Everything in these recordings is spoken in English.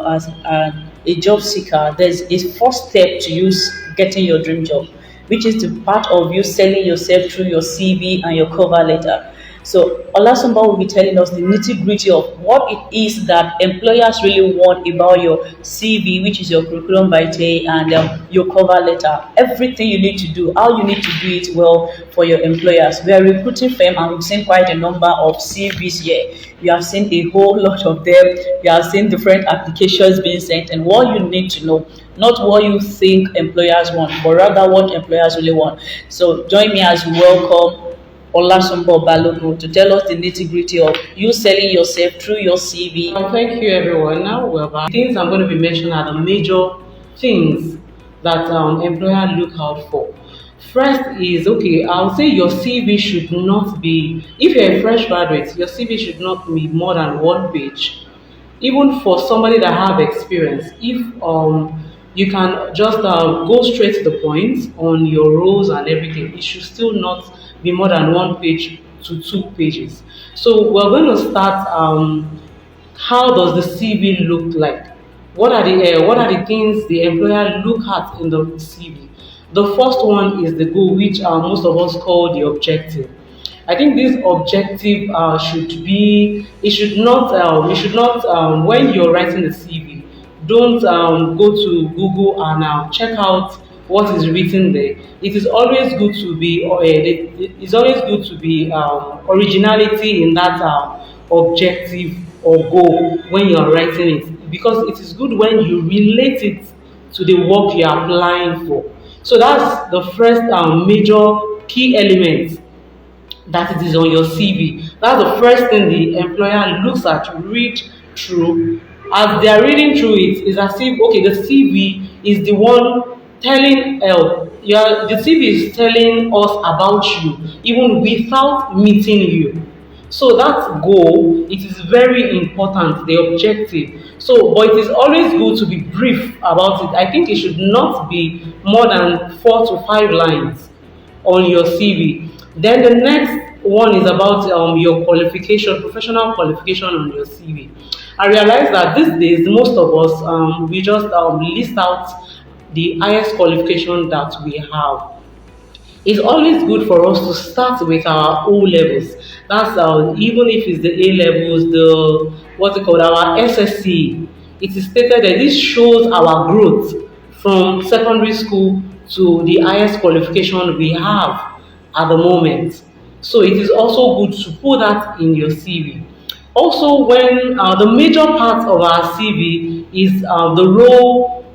as a job seeker, there's a first step to you getting your dream job, which is the part of you selling yourself through your CV and your cover letter. So Olasumba will be telling us the nitty gritty of what it is that employers really want about your CV, which is your curriculum vitae and your cover letter. Everything you need to do, how you need to do it well for your employers. We are a recruiting firm and we've seen quite a number of CVs here. You have seen a whole lot of them. You have seen different applications being sent, and what you need to know, not what you think employers want, but rather what employers really want. So join me as we welcome Olasumbo Balogun to tell us the nitty-gritty of you selling yourself through your CV. Thank you, everyone. Now we're back. Things I'm going to be mentioning are the major things that employer look out for. First is, okay, I'll say your CV should not be, if you're a fresh graduate, your CV should not be more than one page. Even for somebody that have experience, if you can just go straight to the point on your roles and everything, it should still not be more than one page to 2 pages. So we're going to start. How does the CV look like? What are the things the employer look at in the CV? The first one is the goal, which most of us call the objective. I think this objective should be, it should not, when you're writing the CV, don't go to Google and check out what is written there. It is always good to be, it's always good to be originality in that objective or goal when you are writing it, because it is good when you relate it to the work you are applying for. So that's the first major key element, that it is on your CV. That's the first thing the employer looks at, read through. As they are reading through it, it's as if, okay, the CV is the one telling, the CV is telling us about you, even without meeting you. So that goal, it is very important, the objective. So, but it is always good to be brief about it. I think it should not be more than 4 to 5 lines on your CV. Then the next one is about your qualification, professional qualification on your CV. I realize that these days, most of us, we just list out the highest qualification that we have. It's always good for us to start with our O levels. That's even if it's the A levels, the what's it called, our SSC. It is stated that this shows our growth from secondary school to the highest qualification we have at the moment. So it is also good to put that in your CV. Also, when the major part of our CV is the role,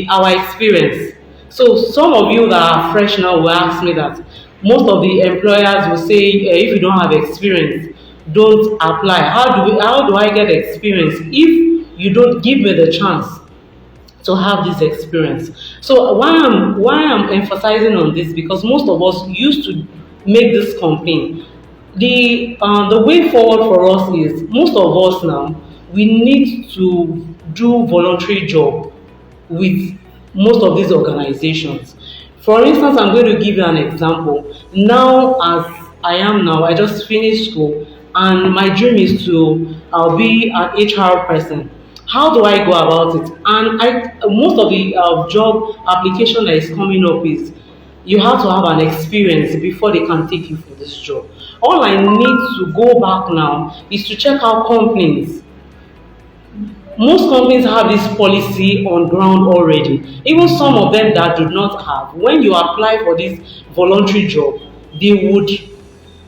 our experience. So some of you that are fresh now will ask me that most of the employers will say, if you don't have experience, don't apply. How do I get experience if you don't give me the chance to have this experience? So why I'm emphasizing on this, because most of us used to make this campaign. The way forward for us is, most of us now, we need to do voluntary job with most of these organizations. For instance, I'm going to give you an example. Now, as I am now, I just finished school, and my dream is to be an HR person. How do I go about it? And most of the job application that is coming up is, you have to have an experience before they can take you for this job. All I need to go back now is to check out companies. Most companies have this policy on ground already. Even some of them that do not have, when you apply for this voluntary job, they would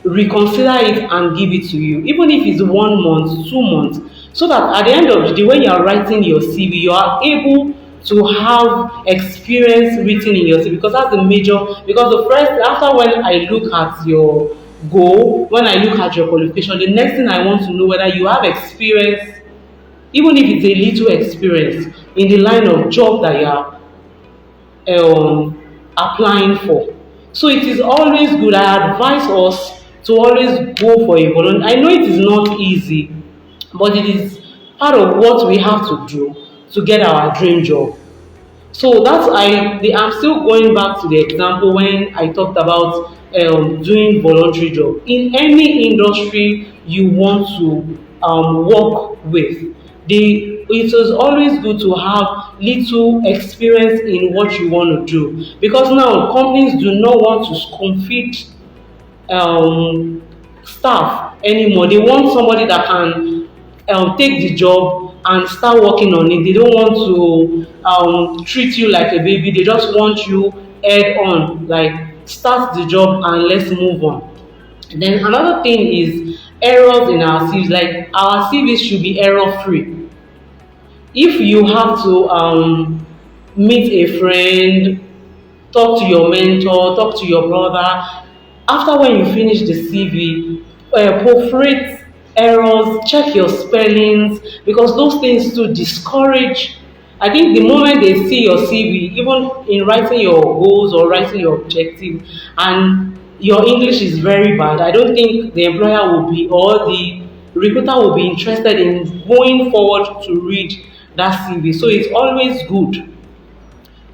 reconsider it and give it to you, even if it's 1 month, 2 months, so that at the end of the day, when you are writing your CV, you are able to have experience written in your CV, because that's the major. Because the first, after when I look at your goal, when I look at your qualification, the next thing I want to know whether you have experience, even if it's a little experience, in the line of job that you are applying for. So it is always good. I advise us to always go for a voluntary. I know it is not easy, but it is part of what we have to do to get our dream job. So I'm still going back to the example when I talked about doing voluntary job. In any industry you want to work with. It is always good to have little experience in what you want to do, because now companies do not want to spoon feed um, staff anymore. They want somebody that can take the job and start working on it. They don't want to treat you like a baby. They just want you head on, like start the job and let's move on. Then another thing is errors in our CVs. Like our CVs should be error free. If you have to meet a friend, talk to your mentor, talk to your brother. After when you finish the CV, perforate errors, check your spellings, because those things too discourage. I think the moment they see your CV, even in writing your goals or writing your objective, and your English is very bad, I don't think the employer will be, or the recruiter will be interested in going forward to read that CV. So it's always good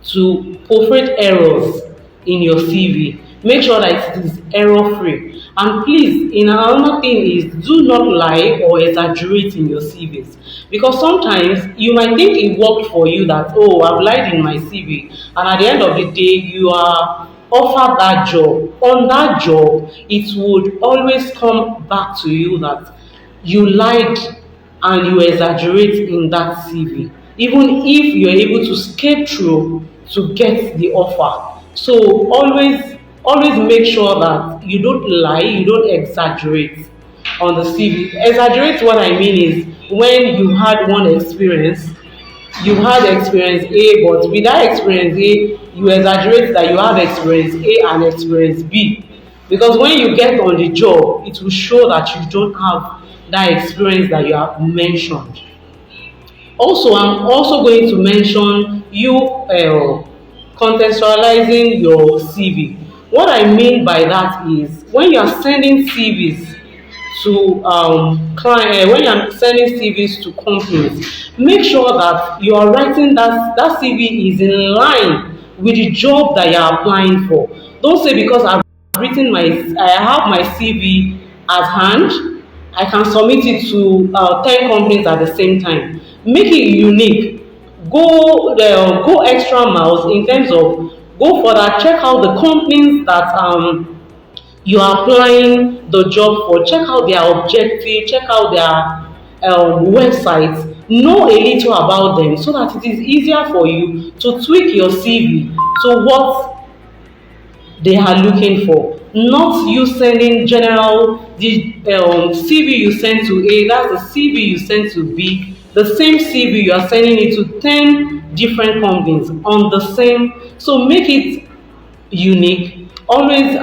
to perforate errors in your CV. Make sure that it is error free. And please, in another thing is, do not lie or exaggerate in your CVs. Because sometimes you might think it worked for you, that, oh, I've lied in my CV. And at the end of the day, you are offered that job. On that job, it would always come back to you that you lied and you exaggerate in that CV, even if you're able to skate through to get the offer. So always make sure that you don't lie, you don't exaggerate on the CV. Exaggerate, what I mean is, when you had one experience, you had experience A, but with that experience A, you exaggerate that you have experience A and experience B. Because when you get on the job, it will show that you don't have that experience that you have mentioned. Also, I'm also going to mention you contextualizing your CV. What I mean by that is, when you are sending CVs to when you are sending CVs to companies, make sure that you are writing that CV is in line with the job that you are applying for. Don't say, because I have my CV at hand, I can submit it to 10 companies at the same time. Make it unique. Go extra miles in terms of, go further, check out the companies that you are applying the job for, check out their objective, check out their websites, know a little about them, so that it is easier for you to tweak your CV to what they are looking for. Not you sending general, the CV you send to A, that's the CV you send to B, the same CV you are sending it to 10 different companies on the same. So make it unique. Always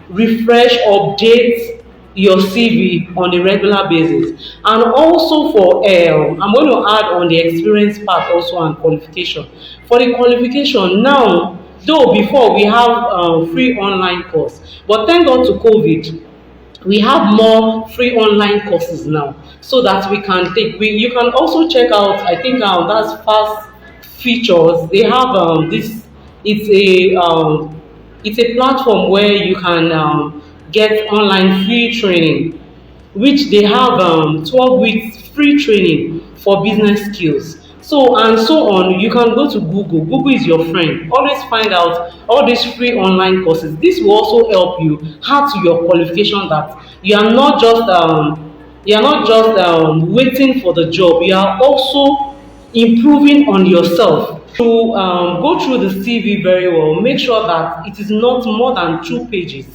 refresh, update your CV on a regular basis. And also for I'm going to add on the experience part also, and qualification. For the qualification now, though before we have free online course, but thank God to COVID, we have more free online courses now, so that we can take. You can also check out. I think that's fast features. They have this. It's a it's a platform where you can get online free training, which they have 12 weeks free training for business skills. So and so on. You can go to Google. Google is your friend. Always find out all these free online courses. This will also help you add to your qualification, that you are not just waiting for the job. You are also improving on yourself. To go through the CV very well, make sure that it is not more than 2 pages.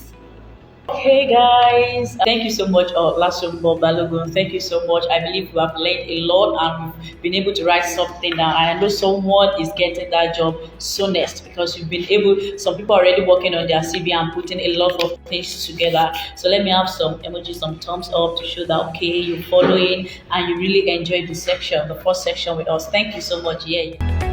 Hey guys, thank you so much, Lasumbo Balogun. Thank you so much. I believe we have learned a lot and we've been able to write something down. And I know someone is getting that job soonest, because you've been able, some people are already working on their CV and putting a lot of things together. So let me have some emojis, some thumbs up to show that, okay, you're following and you really enjoyed the section, the first section with us. Thank you so much. Yeah.